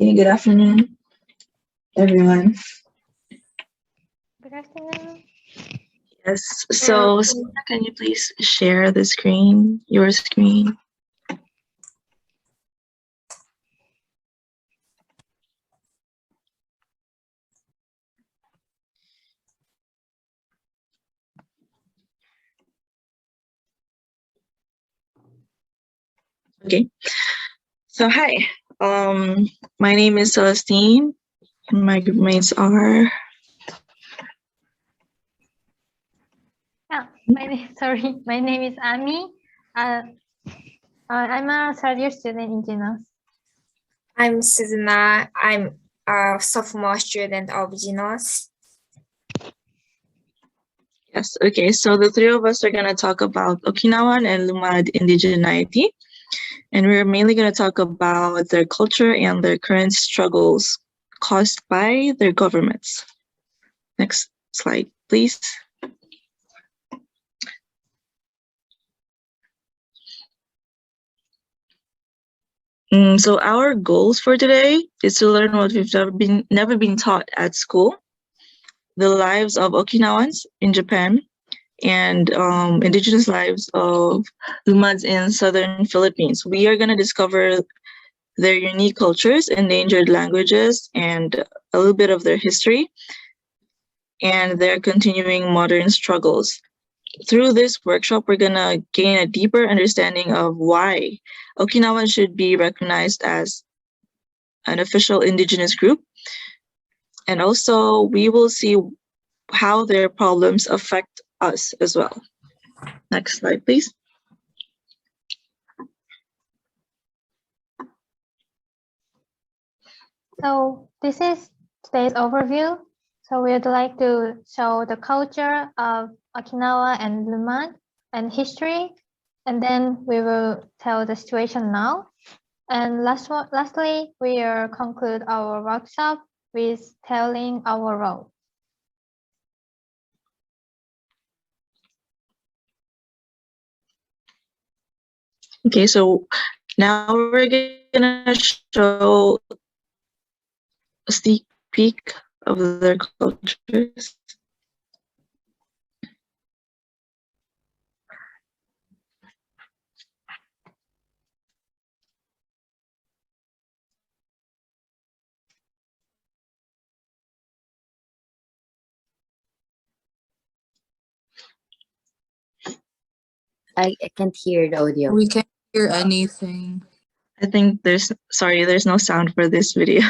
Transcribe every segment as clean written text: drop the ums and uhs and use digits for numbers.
Okay, good afternoon, everyone. Good afternoon. Yes, so Sarah, can you please share the screen, your screen? Okay, so hi, my name is Celestine, and my group mates are... My name is Ami. I'm a third year student in GINOS. I'm Suzana. I'm a sophomore student of GINOS. Yes, okay, so the three of us are going to talk about Okinawan and Lumad indigeneity, and we're mainly going to talk about their culture and their current struggles caused by their governments. Next slide, please. So our goals for today is to learn what we've never been taught at school, the lives of Okinawans in Japan, and indigenous lives of Lumads in southern Philippines. We are going to discover their unique cultures, endangered languages, and a little bit of their history and their continuing modern struggles. Through this workshop, we're going to gain a deeper understanding of why Okinawan should be recognized as an official indigenous group. And also, we will see how their problems affect us as well. Next slide, please. So this is today's overview. So we would like to show the culture of Okinawa and Lumad and history. And then we will tell the situation now. And lastly, we will conclude our workshop with telling our role. Okay, so now we're gonna show a sneak peek of their cultures. I can't hear the audio. We can't hear anything. I think there's no sound for this video.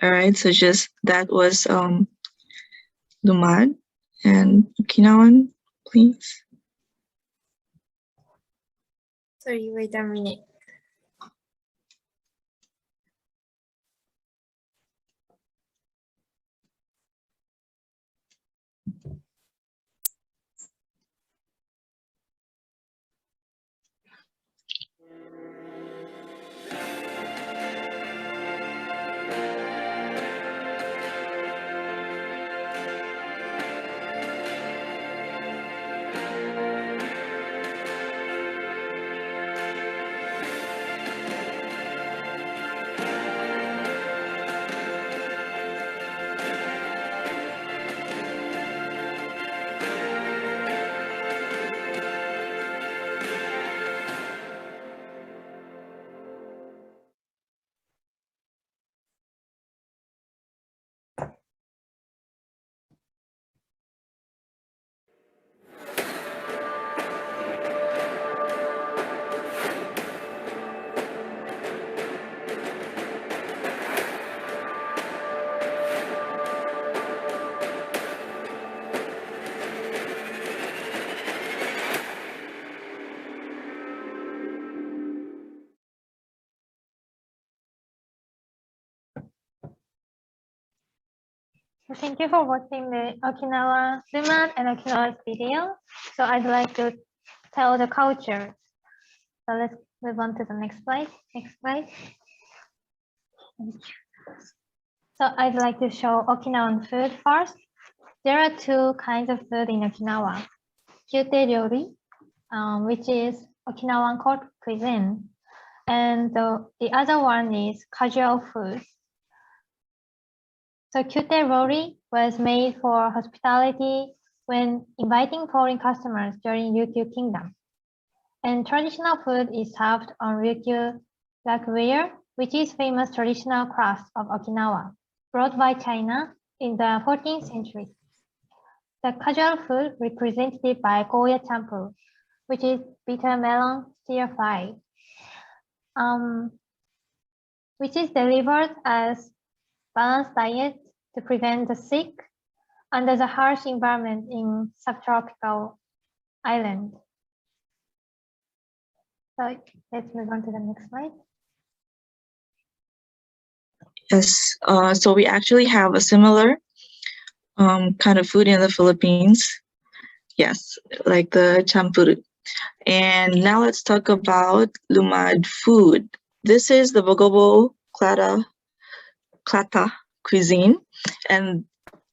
All right, so that was Lumad and Okinawan, please. Sorry, wait a minute. Thank you for watching the Okinawa Lumad and Okinawa's video. So I'd like to tell the culture. So let's move on to the next slide. Next slide. So I'd like to show Okinawan food first. There are two kinds of food in Okinawa. Kyute ryori, which is Okinawan court cuisine. And the other one is casual food. So kyute ryori was made for hospitality when inviting foreign customers during Ryukyu Kingdom. And traditional food is served on Ryukyu lacquerware, which is famous traditional craft of Okinawa, brought by China in the 14th century. The casual food represented by goya champu, which is bitter melon stir fry, which is delivered as balanced diet to prevent the sick under the harsh environment in subtropical island. So let's move on to the next slide. Yes, so we actually have a similar kind of food in the Philippines. Yes, like the champuru. And now let's talk about Lumad food. This is the Bogobo Klata cuisine. And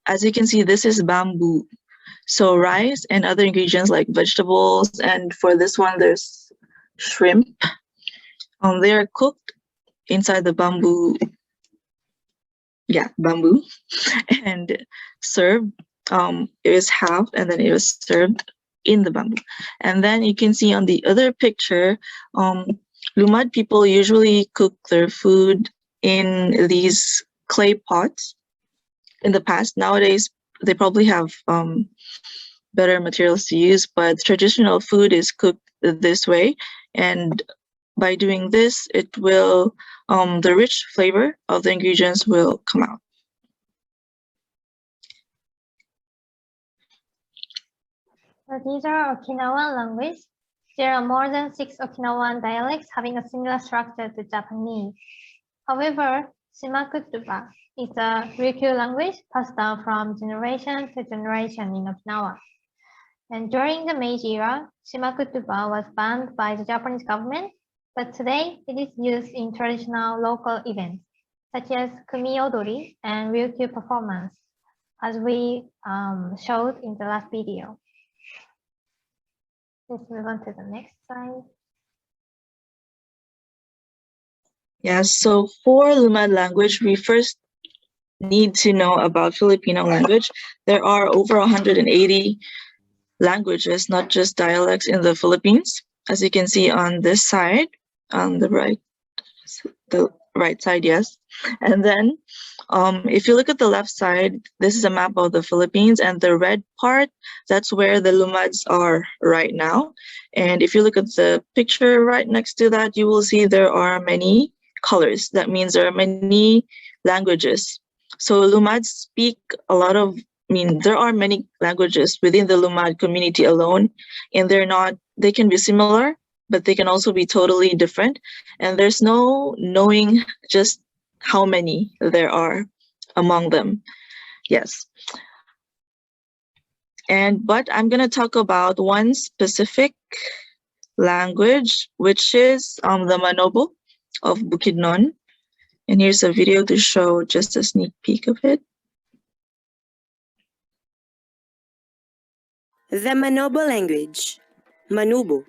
as you can see, this is bamboo. So rice and other ingredients like vegetables. And for this one, there's shrimp. They are cooked inside the bamboo. Yeah, bamboo. And served. It was halved and then it was served in the bamboo. And then you can see on the other picture, Lumad people usually cook their food in these clay pots. In the past, nowadays they probably have better materials to use, but traditional food is cooked this way. And by doing this, it will the rich flavor of the ingredients will come out. So these are Okinawan language. There are more than 6 Okinawan dialects having a similar structure to Japanese. However, Shimakutuba is a Ryukyu language passed down from generation to generation in Okinawa. And during the Meiji era, Shimakutuba was banned by the Japanese government, but today it is used in traditional local events, such as Kumi Odori and Ryukyu performance, as we showed in the last video. Let's move on to the next slide. Yes, so for Lumad language, we first need to know about Filipino language. There are over 180 languages, not just dialects, in the Philippines. As you can see on this side, on the right side, yes. And then if you look at the left side, this is a map of the Philippines, and the red part, that's where the Lumads are right now. And if you look at the picture right next to that, you will see there are many colors. That means there are many languages. So Lumads speak a lot of, there are many languages within the Lumad community alone, and they can be similar, but they can also be totally different. And there's no knowing just how many there are among them. Yes. But I'm going to talk about one specific language, which is the Manobo of Bukidnon. And here's a video to show just a sneak peek of it. The Manobo language, Manubo.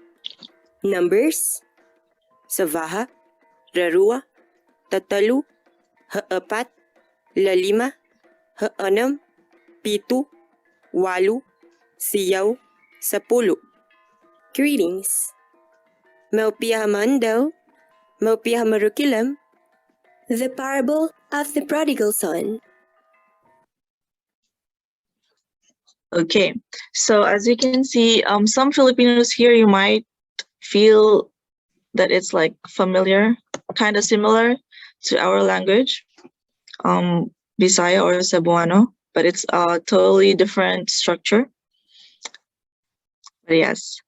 Numbers, Savaha, Rarua, Tatalu, Haapat, Lalima, Haanam, Pitu, Walu, Siyaw, Sapulu. Greetings. Maupiahamandao, Maupiahamarukilam. The parable of the prodigal son. Okay, so as you can see, some Filipinos here, you might feel that it's like familiar, kind of similar to our language, Bisaya or Cebuano, but it's a totally different structure. But yes,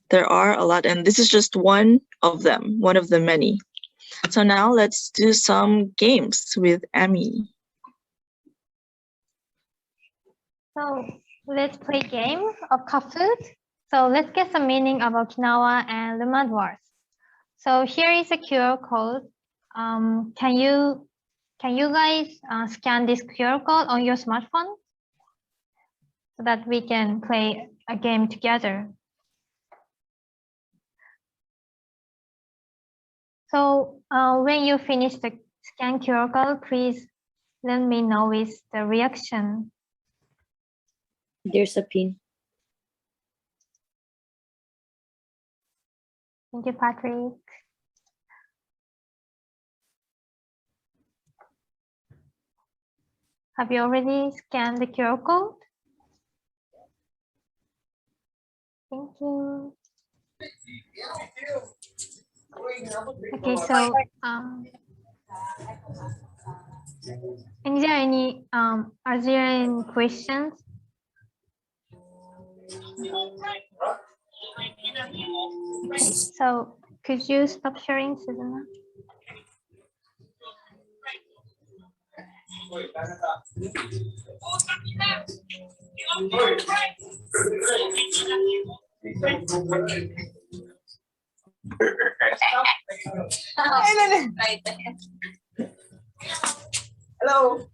there are a lot, and this is just one of them, one of the many. So now let's do some games with Amy. So let's play game of Kahoot. So let's get some meaning of Okinawa and Lumad words. So here is a QR code. Can you guys scan this QR code on your smartphone so that we can play a game together? So when you finish the scan QR code, please let me know with the reaction. There's a pin. Thank you, Patrick. Have you already scanned the QR code? Thank you. Okay, so is there any are there any questions? So could you stop sharing, Susanna? Hello.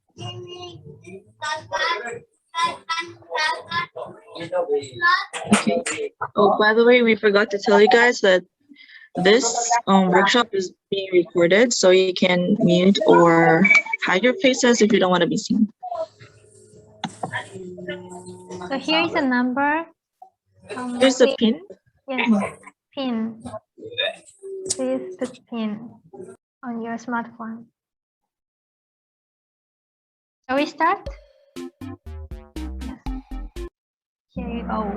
Okay. Oh, by the way, we forgot to tell you guys that this workshop is being recorded, so you can mute or hide your faces if you don't want to be seen. So here is a number. Here's the pin. Yes, pin. Please put pin on your smartphone. Shall we start? Yes. Here you go.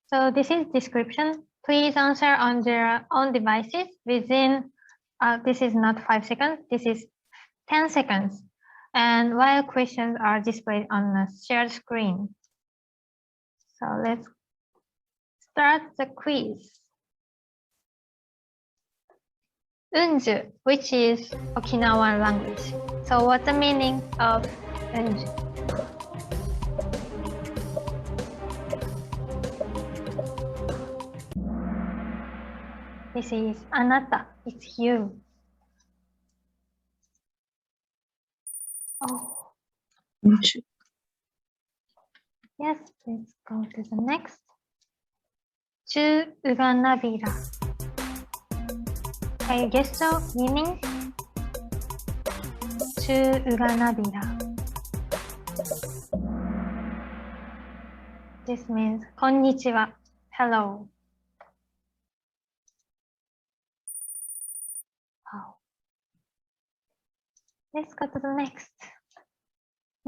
So this is description. Please answer on their own devices within, this is not 5 seconds, this is 10 seconds. And while questions are displayed on a shared screen. So let's start the quiz. Unju, which is Okinawan language. So what's the meaning of unju? This is anata, it's you. Oh, yes, let's go to the next. Chu uganabira. Can you guess the meaning? Chu uganabira. This means konnichiwa, hello. Wow. Let's go to the next.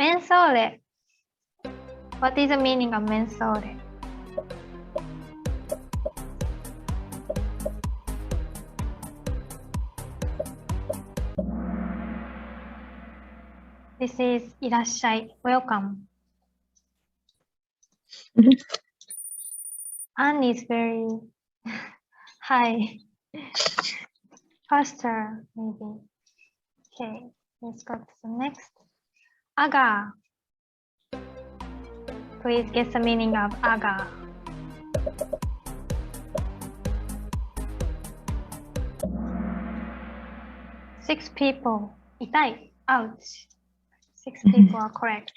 Mensore. What is the meaning of mensore? This is irashai, welcome. Anne is very high, faster maybe. Okay, let's go to the next. Aga. Please guess the meaning of aga. Six people. Itai. Ouch. 6 people are correct.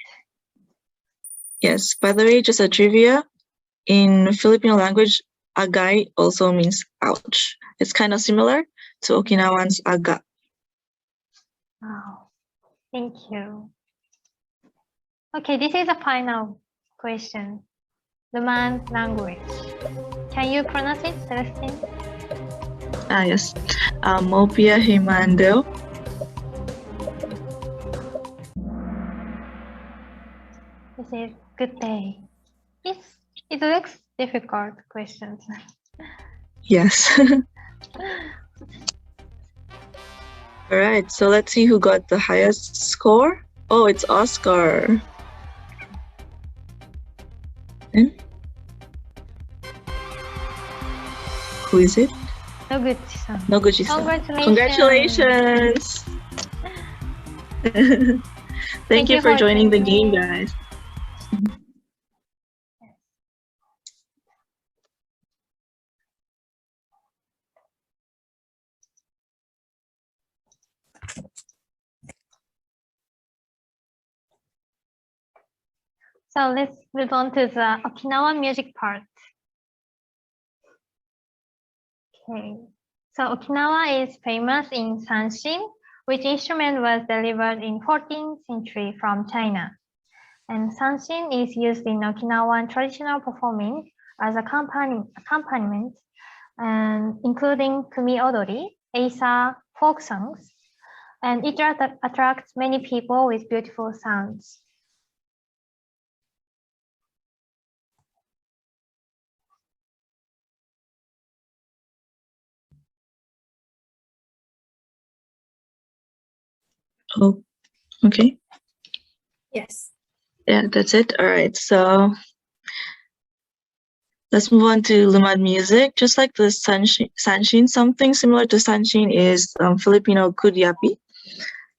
Yes, by the way, just a trivia. In Filipino language, agay also means ouch. It's kind of similar to Okinawan's aga. Wow. Thank you. Okay, this is a final question. Lumad language. Can you pronounce it, Celestine? Yes. Mopia himandeo. This is good day. It looks difficult questions. Yes. All right, so let's see who got the highest score. Oh, it's Oscar. And who is it? Noguchi-san. Noguchi-san. Congratulations. Congratulations. Thank you for joining the game, guys. So let's move on to the Okinawan music part. Okay. So Okinawa is famous in sanshin, which instrument was delivered in 14th century from China. And sanshin is used in Okinawan traditional performing as accompaniment, and including kumi odori, eisa, folk songs, and it attracts many people with beautiful sounds. Oh, okay. Yes. Yeah, that's it. All right, so let's move on to Lumad music. Just like the sanshin, something similar to sanshin is Filipino kudyapi.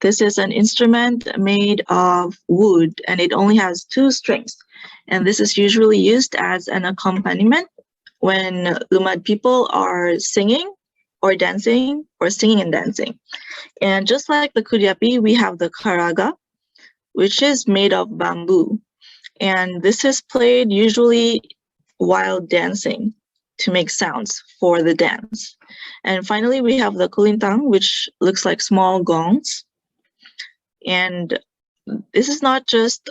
This is an instrument made of wood and it only has 2 strings. And this is usually used as an accompaniment when Lumad people are singing or dancing or singing and dancing. And just like the kudyapi, we have the karaga, which is made of bamboo. And this is played usually while dancing to make sounds for the dance. And finally, we have the kulintang, which looks like small gongs. And this is not just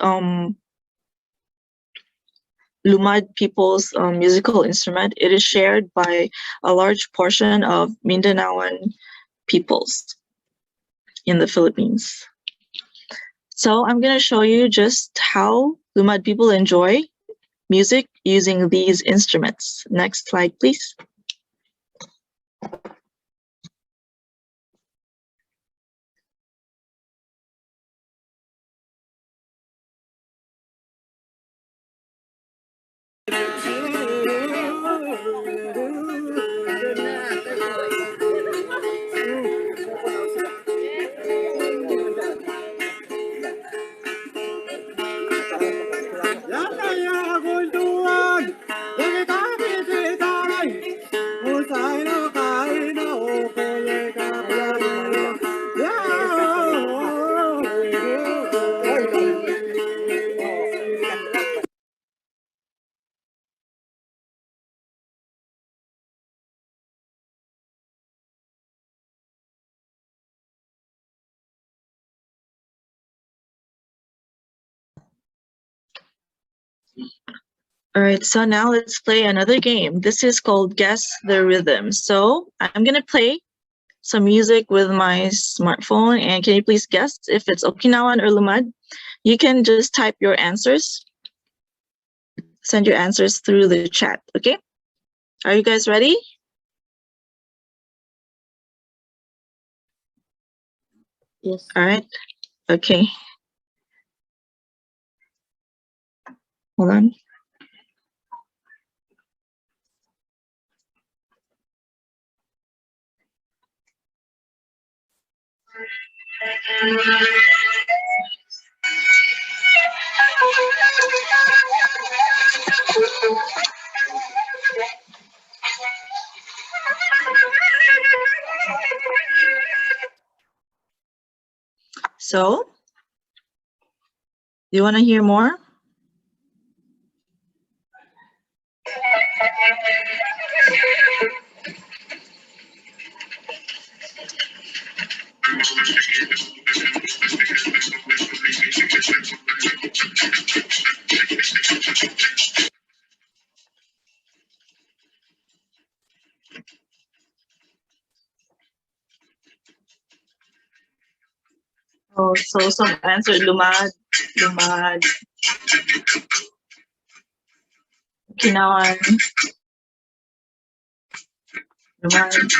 Lumad people's musical instrument. It is shared by a large portion of Mindanaoan peoples in the Philippines. So I'm going to show you just how Lumad people enjoy music using these instruments. Next slide, please. All right, so now let's play another game. This is called Guess the Rhythm. So I'm going to play some music with my smartphone, and can you please guess if it's Okinawan or Lumad? You can just type your answers. Send your answers through the chat, okay? Are you guys ready? Yes. All right, okay. Hold on. So, do you want to hear more? Oh, so some answered Lumad, Okinawan, Lumad.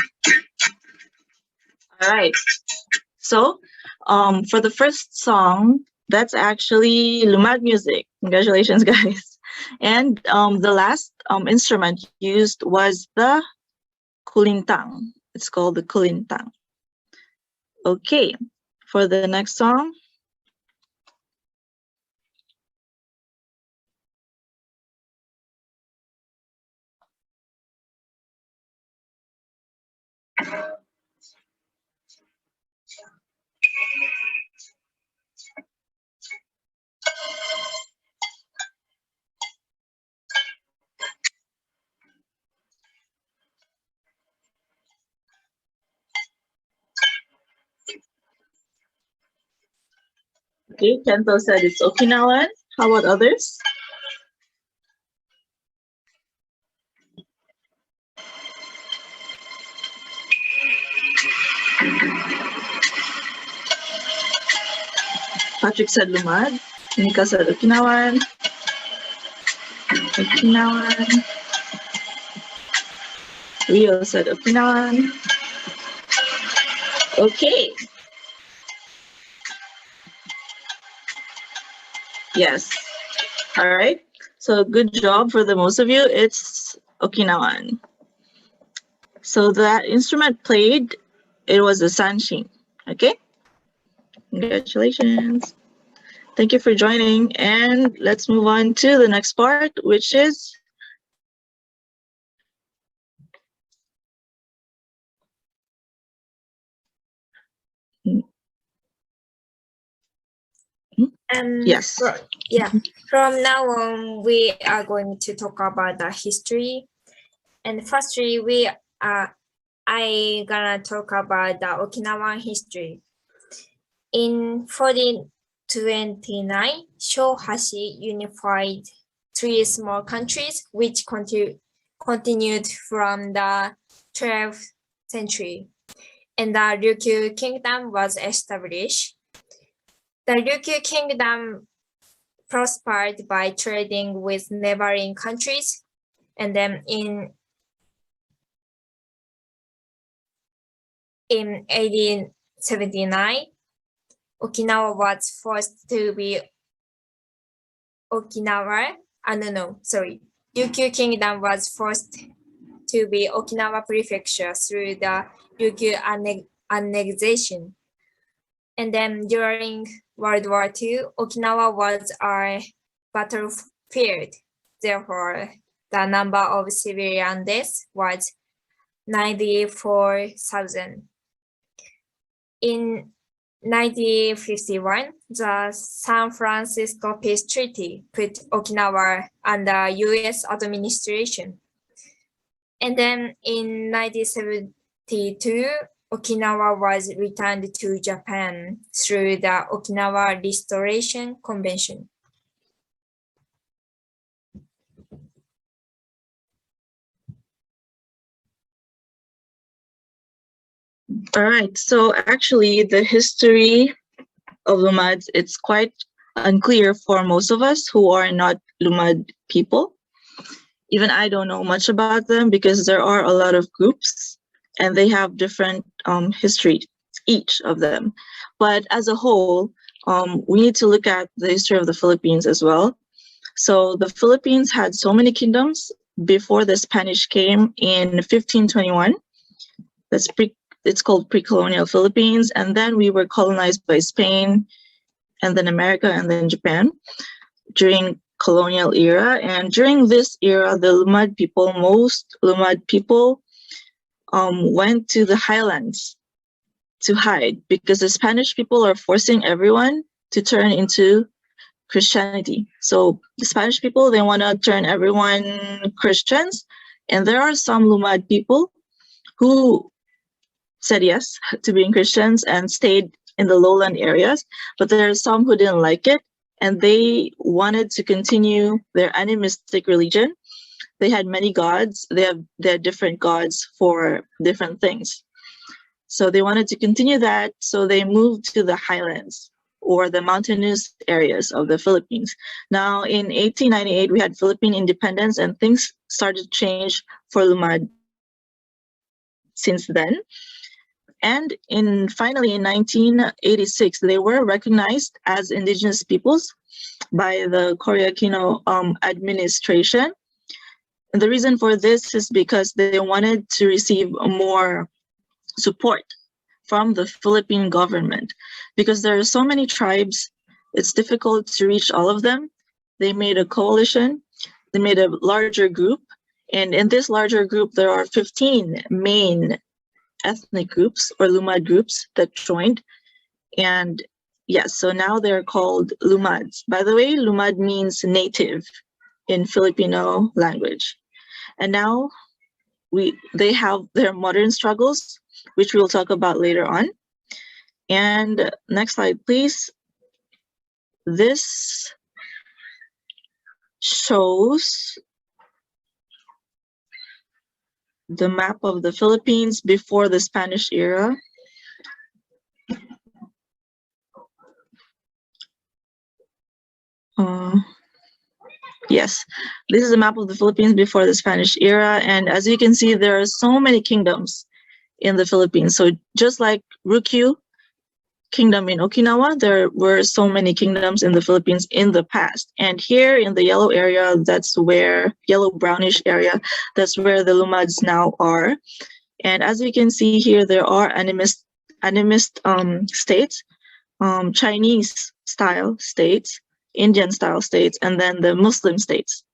All right. So, for the first song, that's actually Lumad music. Congratulations, guys. And the last instrument used was the kulintang. It's called the kulintang. Okay, for the next song. Okay, Kento said it's Okinawan. How about others? Patrick said Lumad. Nika said Okinawan. Okinawan. Rio said Okinawan. Okay. Yes. All right. So good job for the most of you. It's Okinawan. So that instrument played, it was the sanshin. Okay. Congratulations. Thank you for joining. And let's move on to the next part, which is yes. From now on, we are going to talk about the history. And firstly, I gonna talk about the Okinawan history. In 1429, Shohashi unified three small countries, which continued from the 12th century, and the Ryukyu Kingdom was established. The Ryukyu Kingdom prospered by trading with neighboring countries, and then in 1879, Okinawa was forced to be Ryukyu Kingdom was forced to be Okinawa Prefecture through the Ryukyu annexation. And then during World War II, Okinawa was a battlefield. Therefore, the number of civilian deaths was 94,000. In 1951, the San Francisco Peace Treaty put Okinawa under U.S. administration. And then in 1972, Okinawa was returned to Japan through the Okinawa Restoration Convention. All right. So actually, the history of Lumad, it's quite unclear for most of us who are not Lumad people. Even I don't know much about them because there are a lot of groups and they have different history, each of them. But as a whole, we need to look at the history of the Philippines as well. So the Philippines had so many kingdoms before the Spanish came in 1521. It's called pre-colonial Philippines. And then we were colonized by Spain and then America and then Japan during colonial era. And during this era, the Lumad people, most Lumad people went to the highlands to hide because the Spanish people are forcing everyone to turn into Christianity. So the Spanish people, they want to turn everyone Christians. And there are some Lumad people who said yes to being Christians and stayed in the lowland areas, but there are some who didn't like it and they wanted to continue their animistic religion. They had many gods. They had different gods for different things. So they wanted to continue that, so they moved to the highlands or the mountainous areas of the Philippines. Now in 1898, we had Philippine independence and things started to change for Lumad since then. And finally in 1986, they were recognized as indigenous peoples by the Koreakino administration. And the reason for this is because they wanted to receive more support from the Philippine government, because there are so many tribes, it's difficult to reach all of them. They made a coalition, they made a larger group, and in this larger group, there are 15 main ethnic groups or Lumad groups that joined. And yes, so now they're called Lumads. By the way, Lumad means native in Filipino language. And now they have their modern struggles, which we'll talk about later on. And next slide, please. This shows the map of the Philippines before the Spanish era. Yes, this is a map of the Philippines before the Spanish era. And as you can see, there are so many kingdoms in the Philippines. So just like Ryukyu Kingdom in Okinawa, there were so many kingdoms in the Philippines in the past. And here in the yellow area, that's where, yellow brownish area, that's where the Lumads now are. And as you can see here, there are animist states, Chinese style states, Indian style states, and then the Muslim states.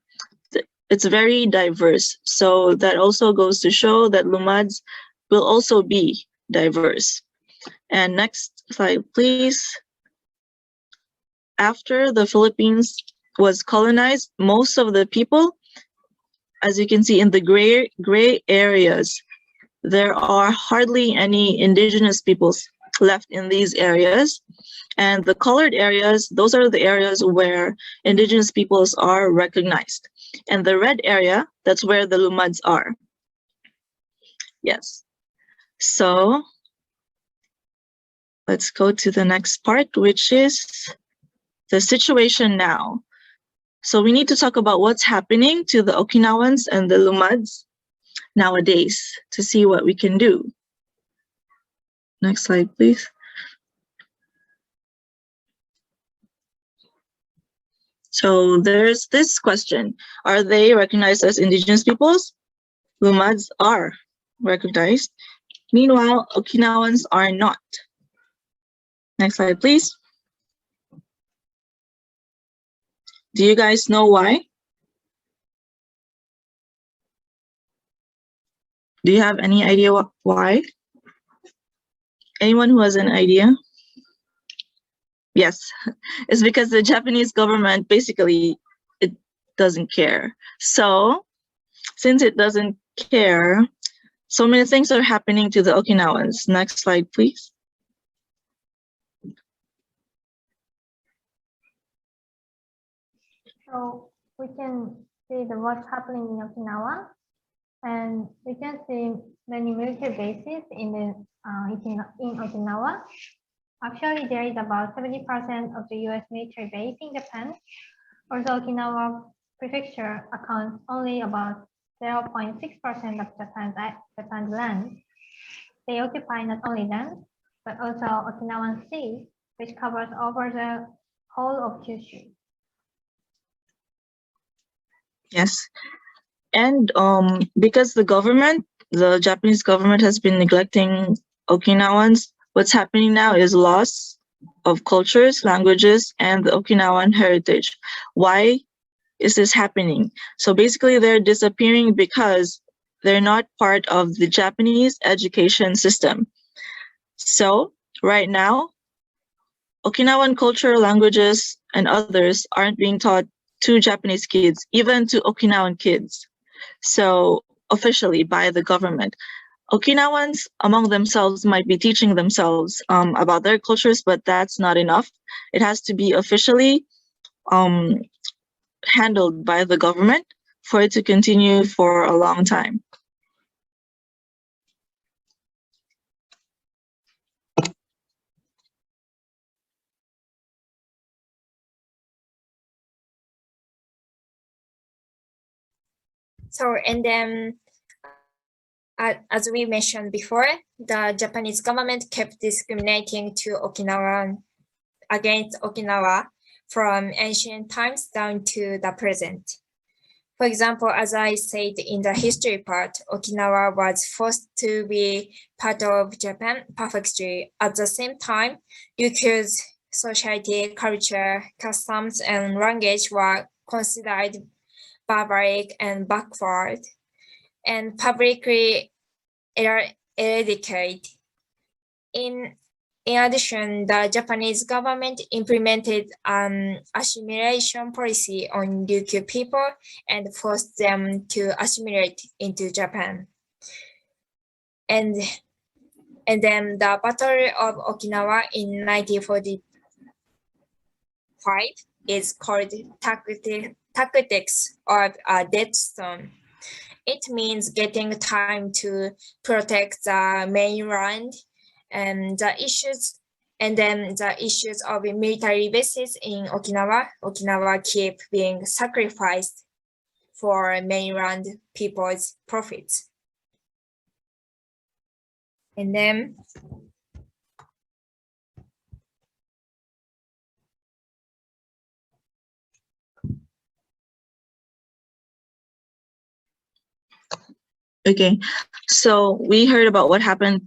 It's very diverse. So that also goes to show that Lumads will also be diverse. And next slide, please. After the Philippines was colonized, most of the people, as you can see in the gray areas, there are hardly any indigenous peoples left in these areas. And the colored areas, those are the areas where indigenous peoples are recognized. And the red area, that's where the Lumads are. Yes. So let's go to the next part, which is the situation now. So we need to talk about what's happening to the Okinawans and the Lumads nowadays to see what we can do. Next slide, please. So there's this question. Are they recognized as indigenous peoples? Lumads are recognized. Meanwhile, Okinawans are not. Next slide, please. Do you guys know why? Do you have any idea why? Anyone who has an idea? Yes, it's because the Japanese government basically, it doesn't care. So since it doesn't care, so many things are happening to the Okinawans. Next slide, please. So we can see what's happening in Okinawa, and we can see many military bases in Okinawa. Actually, there is about 70% of the U.S. military base in Japan. Although Okinawa prefecture accounts only about 0.6% of Japan's land, they occupy not only land, but also Okinawan Sea, which covers over the whole of Kyushu. Yes, and because the Japanese government has been neglecting Okinawans, what's happening now is loss of cultures, languages, and the Okinawan heritage. Why is this happening? So basically they're disappearing because they're not part of the Japanese education system. So right now, Okinawan culture, languages, and others aren't being taught to Japanese kids, even to Okinawan kids. So officially by the government. Okinawans among themselves might be teaching themselves about their cultures, but that's not enough. It has to be officially handled by the government for it to continue for a long time. So, and then, as we mentioned before, the Japanese government kept discriminating to against Okinawa from ancient times down to the present. For example, as I said in the history part, Okinawa was forced to be part of Japan perfectly. At the same time, Ryukyu's society, culture, customs, and language were considered barbaric and backward, and publicly eradicated. In addition, the Japanese government implemented an assimilation policy on Ryukyu people and forced them to assimilate into Japan. And then the Battle of Okinawa in 1945 is called Tactics of a Dead Stone. It means getting time to protect the mainland and the issues of military bases in Okinawa keep being sacrificed for mainland people's profits. And then Okay, so we heard about what's happening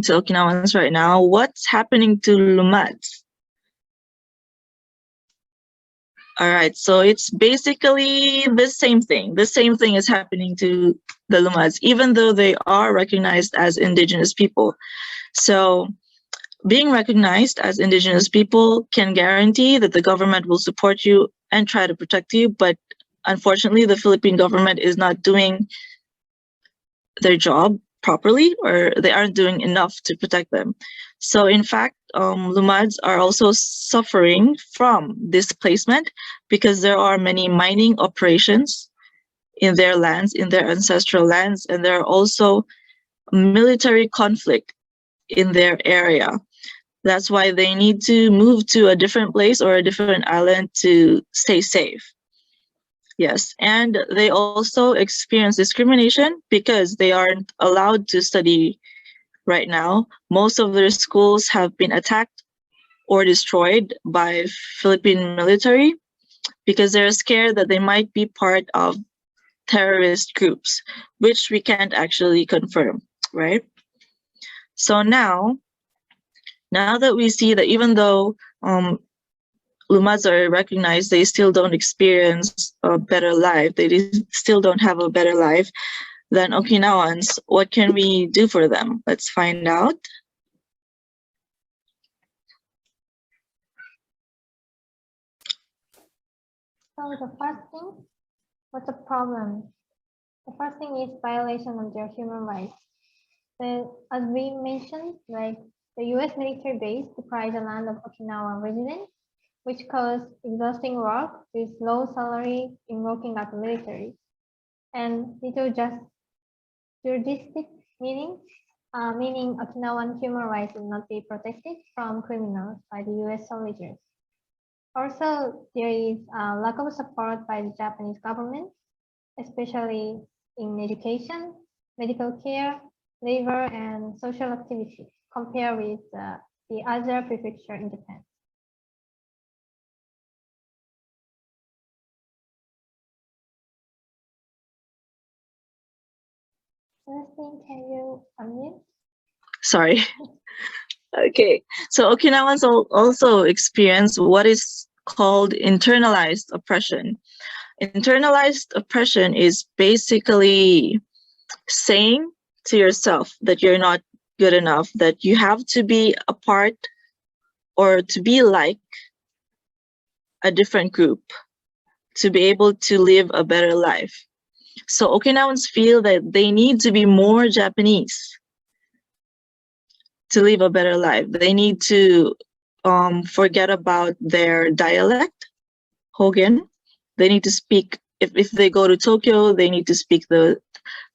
to Okinawans right now. What's happening to Lumads? All right, so it's basically the same thing. The same thing is happening to the Lumads, even though they are recognized as indigenous people. So being recognized as indigenous people can guarantee that the government will support you and try to protect you, but unfortunately, the Philippine government is not doing their job properly, or they aren't doing enough to protect them. So in fact, Lumads are also suffering from displacement because there are many mining operations in their lands, in their ancestral lands, and there are also military conflict in their area. That's why they need to move to a different place or a different island to stay safe. Yes, and they also experience discrimination because they aren't allowed to study right now. Most of their schools have been attacked or destroyed by Philippine military because they're scared that they might be part of terrorist groups, which we can't actually confirm, right? So now that we see that even though Lumads are recognized, they still don't experience a better life. They still don't have a better life than Okinawans. What can we do for them? Let's find out. So the first thing, what's the problem? The first thing is violation of their human rights. As we mentioned, like the U.S. military base deprives the land of Okinawan residents, which cause exhausting work with low salary in working at the military, and little just jurisdiction, meaning Okinawan human rights will not be protected from criminals by the U.S. soldiers. Also, there is a lack of support by the Japanese government, especially in education, medical care, labor, and social activities, compared with the other prefecture in Japan. Celestine, can you unmute? Sorry. Okay, so Okinawans also experience what is called internalized oppression. Internalized oppression is basically saying to yourself that you're not good enough, that you have to be a part or to be like a different group to be able to live a better life. So Okinawans feel that they need to be more Japanese to live a better life. They need to forget about their dialect, Hogen. They need to speak, if they go to Tokyo, they need to speak the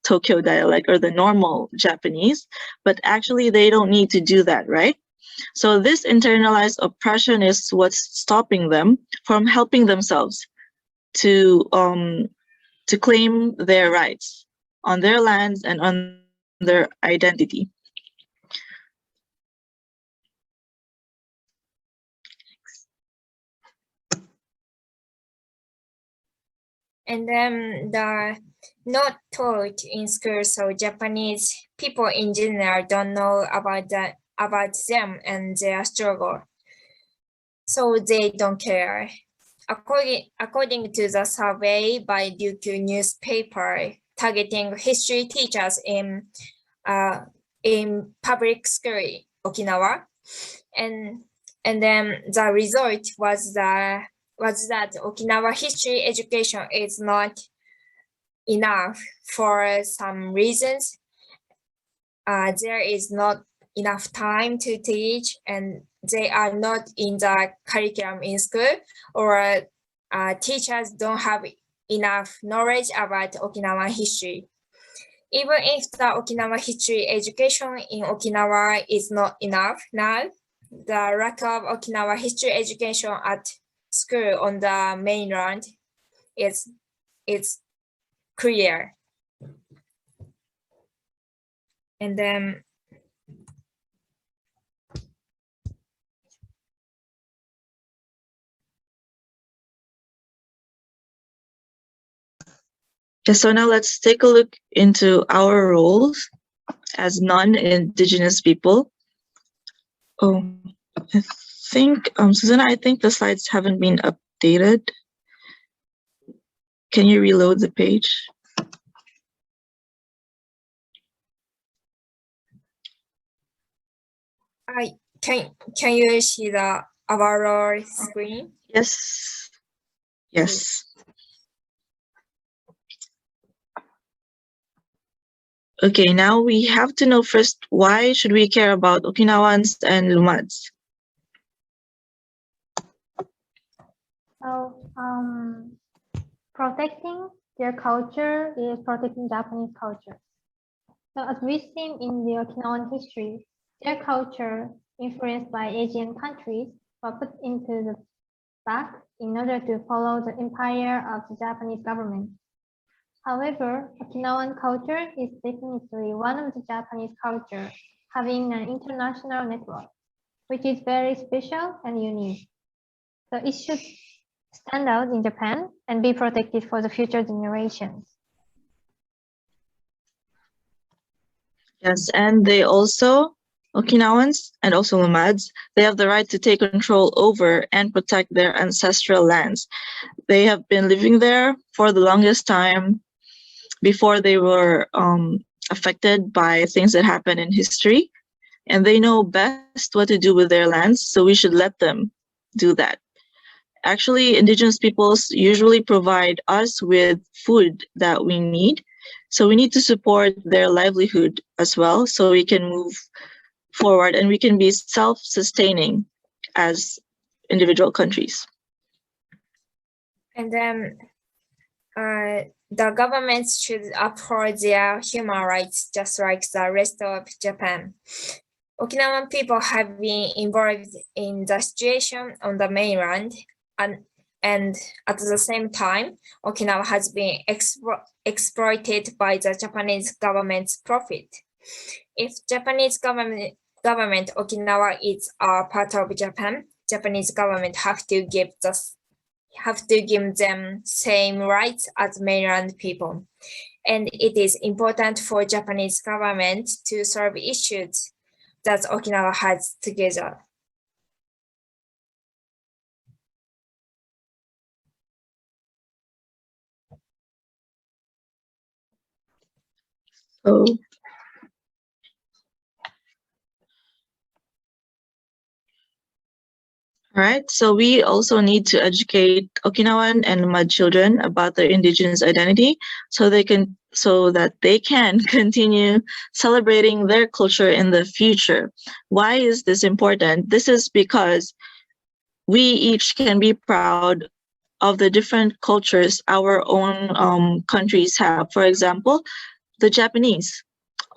Tokyo dialect or the normal Japanese, but actually they don't need to do that, right? So this internalized oppression is what's stopping them from helping themselves to claim their rights on their lands and on their identity. and then the not taught in school, so Japanese people in general don't know about them and their struggle, so they don't care. According to the survey by Ryukyu newspaper targeting history teachers in public school Okinawa, and then the result was that Okinawa history education is not enough for some reasons. There is not enough time to teach, and they are not in the curriculum in school, or teachers don't have enough knowledge about Okinawan history. Even if the Okinawa history education in Okinawa is not enough now, the lack of Okinawa history education at school on the mainland is clear. And then So now let's take a look into our roles as non-Indigenous people. Oh, I think, Susanna, I think the slides haven't been updated. Can you reload the page? Can you see the overall screen? Yes. Yes. Okay, now we have to know first, why should we care about Okinawans and Lumads? So, protecting their culture is protecting Japanese culture. So as we've seen in the Okinawan history, their culture, influenced by Asian countries, were put into the back in order to follow the empire of the Japanese government. However, Okinawan culture is definitely one of the Japanese culture having an international network, which is very special and unique. So it should stand out in Japan and be protected for the future generations. Yes, and they also, Okinawans and also Lumads, they have the right to take control over and protect their ancestral lands. They have been living there for the longest time before they were affected by things that happen in history, and they know best what to do with their lands, so we should let them do that. Actually, Indigenous peoples usually provide us with food that we need, so we need to support their livelihood as well, so we can move forward and we can be self-sustaining as individual countries. And then the government should uphold their human rights just like the rest of Japan. Okinawan people have been involved in the situation on the mainland, and at the same time, Okinawa has been exploited by the Japanese government's profit. If Japanese government Okinawa is a part of Japan, Japanese government have to give them same rights as mainland people. And it is important for Japanese government to solve issues that Okinawa has together. So, all right, so we also need to educate Okinawan and Lumad children about their indigenous identity so that they can continue celebrating their culture in the future. Why is this important? This is because we each can be proud of the different cultures our own countries have. For example, the Japanese.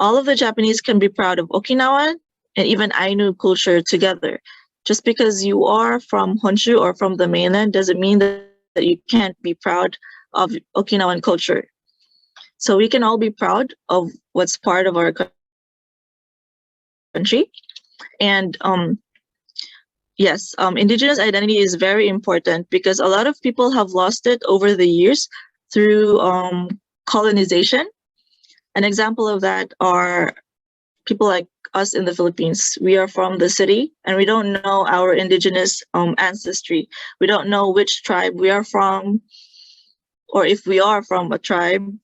All of the Japanese can be proud of Okinawan and even Ainu culture together. Just because you are from Honshu or from the mainland doesn't mean that you can't be proud of Okinawan culture. So we can all be proud of what's part of our country. And yes, indigenous identity is very important because a lot of people have lost it over the years through colonization. An example of that are people like us in the Philippines. We are from the city and we don't know our indigenous ancestry. We don't know which tribe we are from, or if we are from a tribe.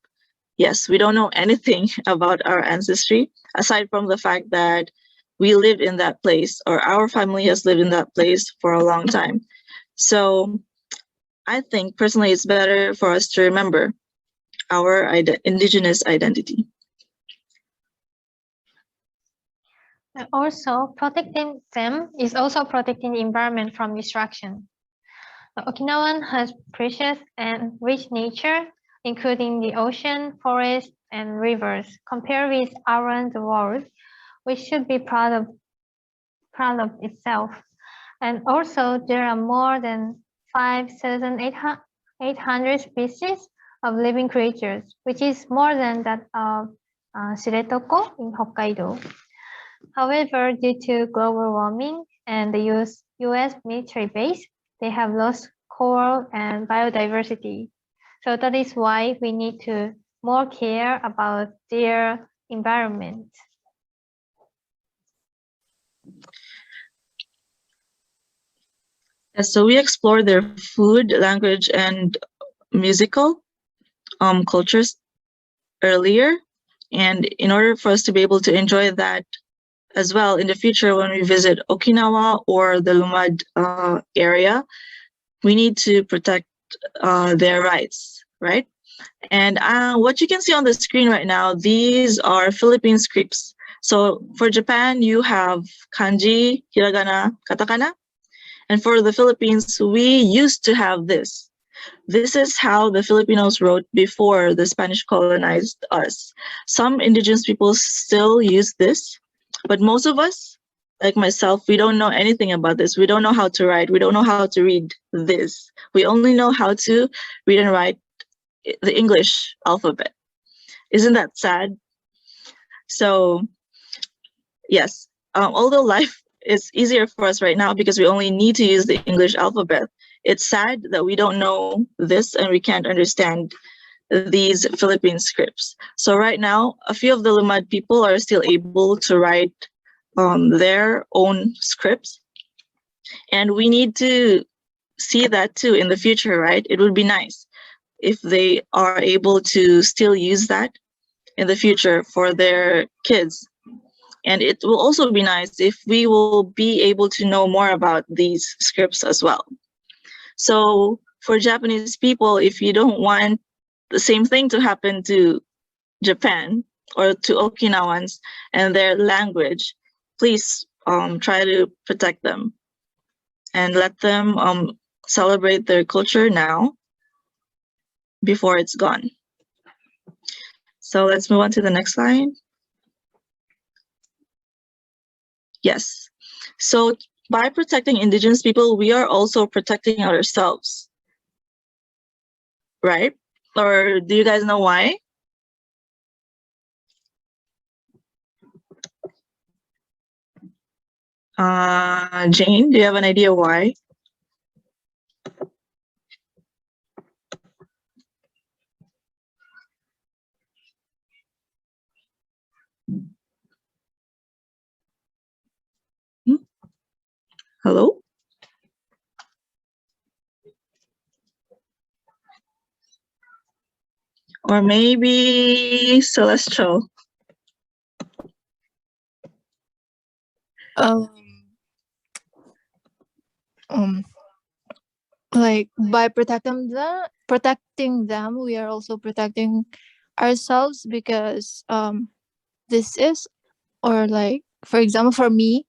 Yes, we don't know anything about our ancestry, aside from the fact that we lived in that place, or our family has lived in that place for a long time. So I think personally it's better for us to remember our indigenous identity. And also, protecting them is also protecting the environment from destruction. Okinawan has precious and rich nature, including the ocean, forest, and rivers. Compared with around the world, which should be proud of itself. And also, there are more than 5,800 species of living creatures, which is more than that of Shiretoko in Hokkaido. However, due to global warming and the US military base, they have lost coral and biodiversity. So that is why we need to more care about their environment. So we explore their food, language, and musical cultures earlier. And in order for us to be able to enjoy that as well in the future when we visit Okinawa or the Lumad area, we need to protect their rights, right? And what you can see on the screen right now, these are Philippine scripts. So for Japan, you have kanji, hiragana, katakana. And for the Philippines, we used to have this. This is how the Filipinos wrote before the Spanish colonized us. Some indigenous people still use this, but most of us, like myself, we don't know anything about this. We don't know how to write. We don't know how to read this. We only know how to read and write the English alphabet. Isn't that sad? So yes, although life is easier for us right now because we only need to use the English alphabet, it's sad that we don't know this and we can't understand these Philippine scripts. So right now, a few of the Lumad people are still able to write their own scripts. And we need to see that too in the future, right? It would be nice if they are able to still use that in the future for their kids. And it will also be nice if we will be able to know more about these scripts as well. So for Japanese people, if you don't want the same thing to happen to Japan or to Okinawans and their language, please try to protect them and let them celebrate their culture now before it's gone. So let's move on to the next slide. Yes. So by protecting indigenous people, we are also protecting ourselves, right? Or do you guys know why? Jane, do you have an idea why? Hello? Or maybe Celestial. Like by protecting them, we are also protecting ourselves because this is, or like for example for me,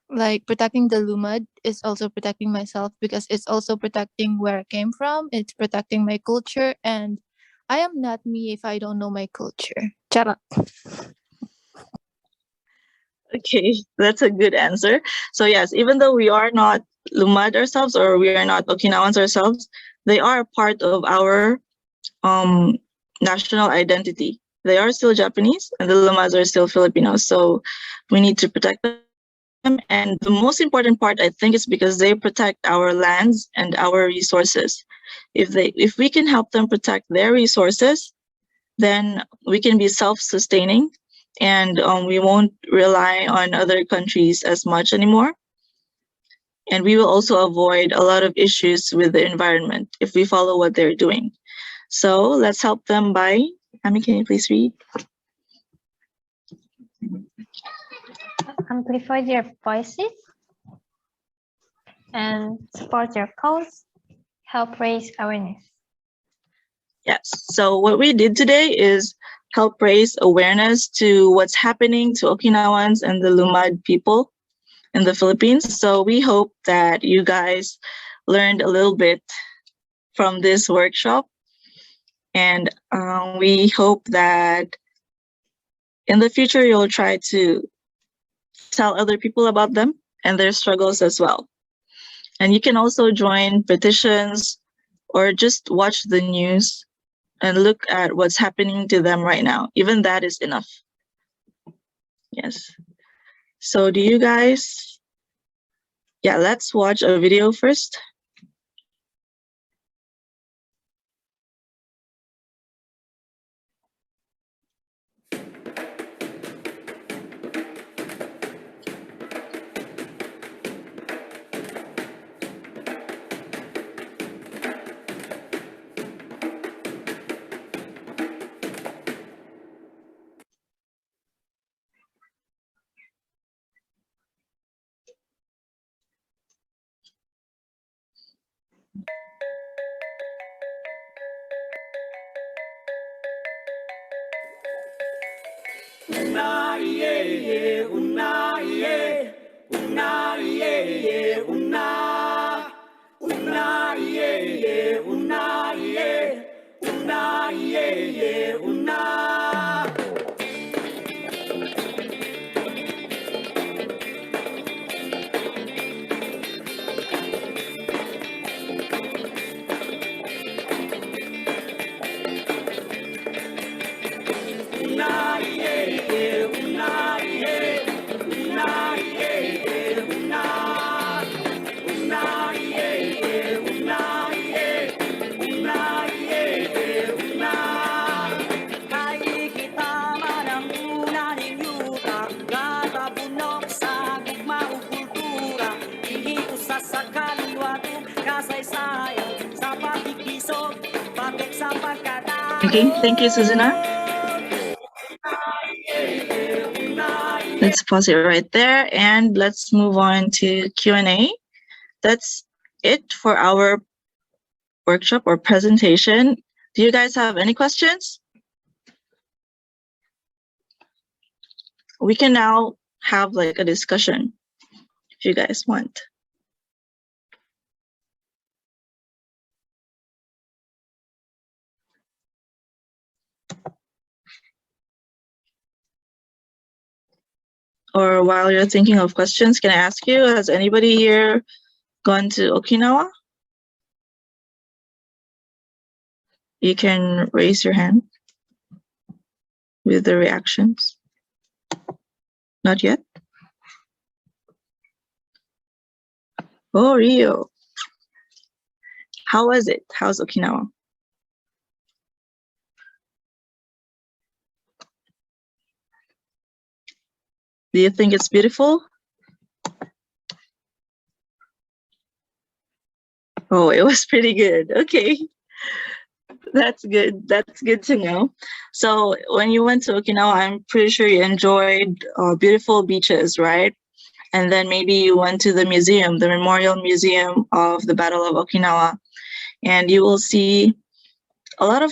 like protecting the Lumad is also protecting myself because it's also protecting where I came from. It's protecting my culture, and I am not me if I don't know my culture. Charot. Okay, that's a good answer. So yes, even though we are not Lumad ourselves or we are not Okinawans ourselves, they are part of our national identity. They are still Japanese and the Lumads are still Filipinos. So we need to protect them and the most important part, I think, is because they protect our lands and our resources. If we can help them protect their resources, then we can be self-sustaining, and we won't rely on other countries as much anymore. And we will also avoid a lot of issues with the environment if we follow what they're doing. So let's help them by, Amy, can you please read? Amplify their voices and support their cause, help raise awareness. Yes, so what we did today is help raise awareness to what's happening to Okinawans and the Lumad people in the Philippines. So we hope that you guys learned a little bit from this workshop. And we hope that in the future, you'll try to tell other people about them and their struggles as well. And you can also join petitions or just watch the news and look at what's happening to them right now. Even that is enough. Yes. So do you guys, yeah, let's watch a video first. Okay, thank you, Susanna. Let's pause it right there and let's move on to Q&A. That's it for our workshop or presentation. Do you guys have any questions? We can now have like a discussion if you guys want. Or while you're thinking of questions, can I ask you, has anybody here gone to Okinawa? You can raise your hand with the reactions. Not yet? Oh, Rio. How was it? How's Okinawa? Do you think it's beautiful? Oh, it was pretty good. Okay. That's good. That's good to know. So when you went to Okinawa, I'm pretty sure you enjoyed beautiful beaches, right? And then maybe you went to the museum, the Memorial Museum of the Battle of Okinawa, and you will see a lot of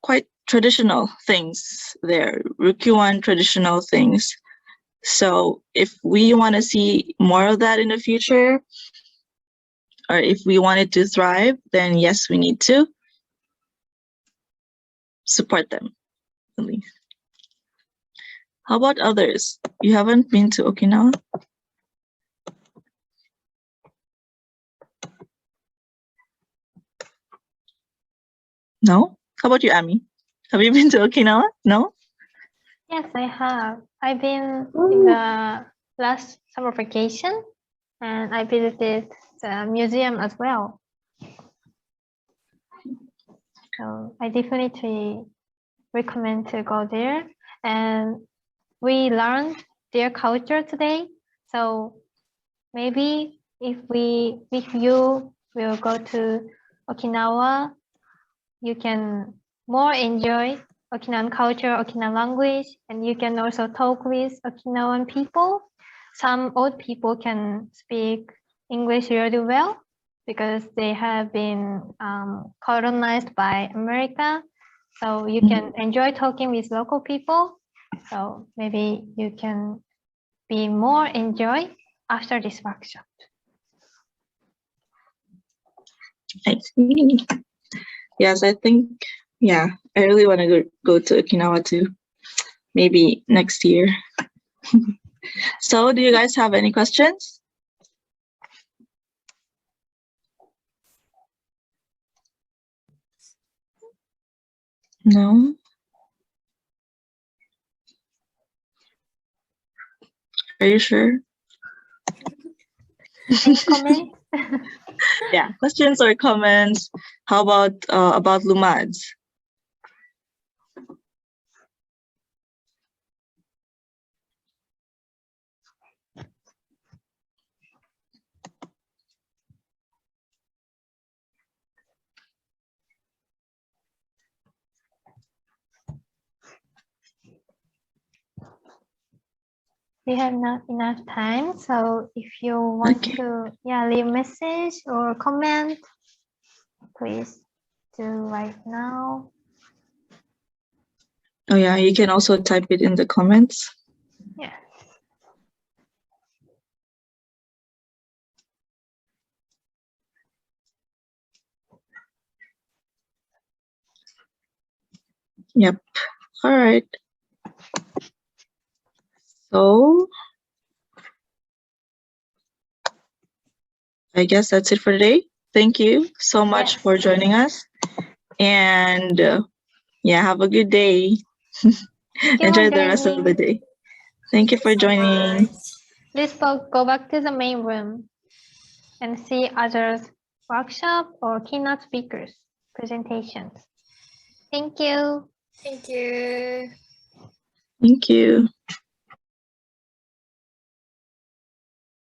quite traditional things there, Ryukyuan traditional things. So if we want to see more of that in the future, or if we want it to thrive, then yes, we need to support them, at least. How about others? You haven't been to Okinawa? No? How about you, Ami? Have you been to Okinawa? No? Yes, I have. I've been in the last summer vacation, and I visited the museum as well. So I definitely recommend to go there. And we learned their culture today. So maybe if you will go to Okinawa, you can more enjoy Okinawan culture, Okinawan language, and you can also talk with Okinawan people. Some old people can speak English really well because they have been colonized by America. So you can enjoy talking with local people. So maybe you can be more enjoy after this workshop. I see. Yes, I think, yeah, I really want to go to Okinawa too. Maybe next year. So do you guys have any questions? No? Are you sure? Any comment? Yeah, questions or comments? How about Lumads? We have not enough time, so if you want Okay. to leave message or comment, please do right now. Oh yeah, you can also type it in the comments. Yeah. Yep. All right. So I guess that's it for today. Thank you so much Yes. for joining us. And yeah, have a good day. Thank you Enjoy for the rest of the joining. day. Thank you for joining. Please go back to the main room and see others workshop or keynote speakers presentations. Thank you. Thank you. Thank you.